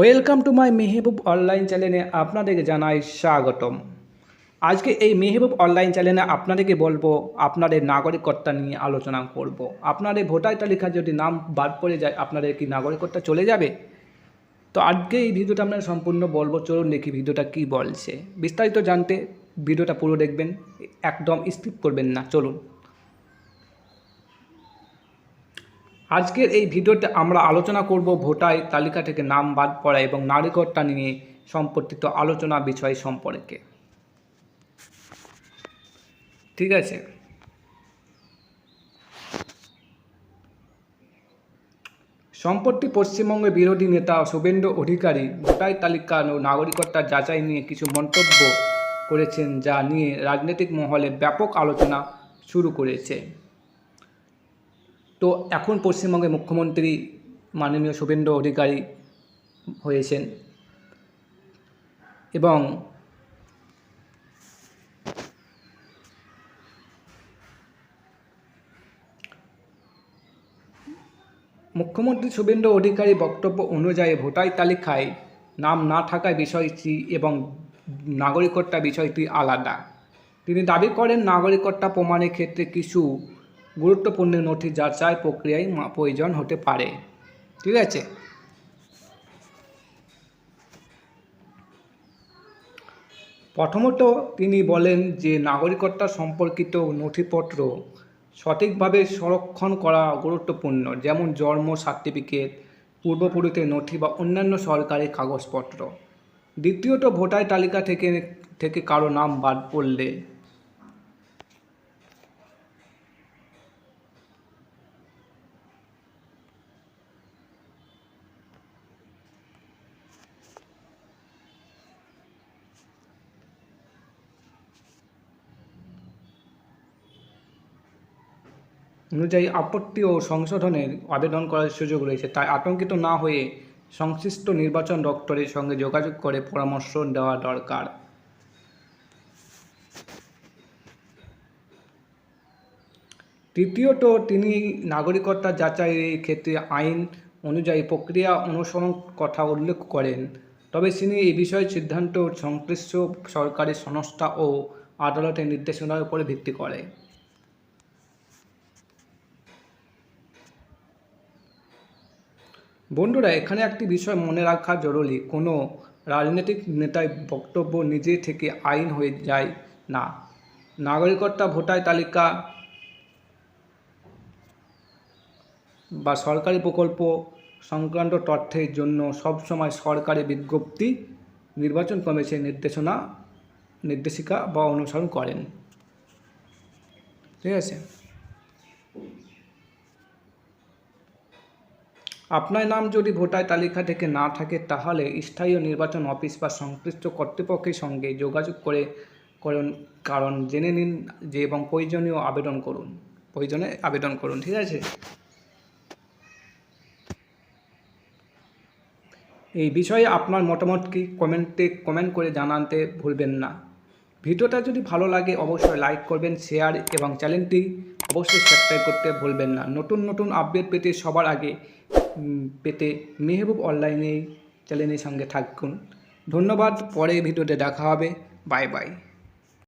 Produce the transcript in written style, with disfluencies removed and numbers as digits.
Welcome to my Mehboob online চ্যানেলে আপনাদেরকে জানাই স্বাগতম। আজকে এই মেহবুব অনলাইন চ্যানেলে আপনাদেরকে বলবো আপনাদের নাগরিকত্ব নিয়ে আলোচনা করব। আপনাদের ভোটার তালিকা যদি নাম বাদ পড়ে যায় আপনাদের কি নাগরিকত্ব চলে যাবে? তো আজকে এই ভিডিওটা আমরা সম্পূর্ণ বলবো, চলুন দেখি ভিডিওটা কি বলছে। বিস্তারিত জানতে ভিডিওটা পুরো দেখবেন, একদম স্কিপ করবেন না। চলুন আজকের এই ভিডিওতে আমরা আলোচনা করব ভোটার তালিকা থেকে নাম বাদ পড়া এবং নাগরিকত্ব নিয়ে সম্পর্কিত আলোচনা বিষয় সম্পর্কে। ঠিক আছে, সম্প্রতি পশ্চিমবঙ্গের বিরোধী নেতা শুভেন্দু অধিকারী ভোটার তালিকা ও নাগরিকত্ব যাচাই নিয়ে কিছু মন্তব্য করেছেন, যা নিয়ে রাজনৈতিক মহলে ব্যাপক আলোচনা শুরু করেছে। তো এখন পশ্চিমবঙ্গের মুখ্যমন্ত্রী মাননীয় শুভেন্দু অধিকারী হয়েছেন এবং মুখ্যমন্ত্রী শুভেন্দু অধিকারী বক্তব্য অনুযায়ী ভোটার তালিকায় নাম না থাকার বিষয়টি এবং নাগরিকত্ব বিষয়টি আলাদা। তিনি দাবি করেন নাগরিকত্ব প্রমাণের ক্ষেত্রে কিছু গুরুত্বপূর্ণ নথি যাচাই প্রক্রিয়ায় প্রয়োজন হতে পারে। ঠিক আছে, প্রথমত তিনি বলেন যে নাগরিকত্ব সম্পর্কিত নথিপত্র সঠিকভাবে সংরক্ষণ করা গুরুত্বপূর্ণ, যেমন জন্ম সার্টিফিকেট, পূর্বপুরুষের নথি বা অন্যান্য সরকারি কাগজপত্র। দ্বিতীয়ত, ভোটার তালিকা থেকে কারো নাম বাদ পড়লে অনুযায়ী আপত্তি ও সংশোধনের আবেদন করার সুযোগ রয়েছে। তাই আতঙ্কিত না হয়ে সংশ্লিষ্ট নির্বাচন দপ্তরের সঙ্গে যোগাযোগ করে পরামর্শ দেওয়া দরকার। তৃতীয়ত, তিনি নাগরিকত্ব যাচাইয়ের ক্ষেত্রে আইন অনুযায়ী প্রক্রিয়া অনুসরণ কথা উল্লেখ করেন, তবে তিনি এই বিষয়ে সিদ্ধান্ত সংশ্লিষ্ট সরকারি সংস্থা ও আদালতের নির্দেশনার উপরে ভিত্তি করে। বন্ধুরা, এখানে একটি বিষয় মনে রাখা জরুরি, কোনো রাজনৈতিক নেতার বক্তব্য নিজে থেকে আইন হয়ে যায় না। নাগরিকত্ব ভোটার তালিকা বা সরকারি প্রকল্প সংক্রান্ত তথ্যের জন্য সবসময় সরকারি বিজ্ঞপ্তি, নির্বাচন কমিশনের নির্দেশিকা বা অনুসরণ করেন। ঠিক আছে, আপনার নাম যদি ভোটার তালিকা থেকে না থাকে তাহলে স্থায়ী নির্বাচন অফিস বা সংশ্লিষ্ট কর্তৃপক্ষের সঙ্গে যোগাযোগ করুন, কারণ জেনে নিন যে এবং প্রয়োজনে আবেদন করুন। ঠিক আছে, এই বিষয়ে আপনার মতামত কি কমেন্ট করে জানাতে ভুলবেন না। ভিডিওটা যদি ভালো লাগে অবশ্যই লাইক করবেন, শেয়ার এবং চ্যানেলটি অবশ্যই সাবস্ক্রাইব করতে ভুলবেন না। নতুন আপডেট পেতে সবার আগে মেহবুব অনলাইনে চ্যানেলের সঙ্গে থাকুন। ধন্যবাদ, পরে ভিডিওতে দেখা হবে। Bye bye.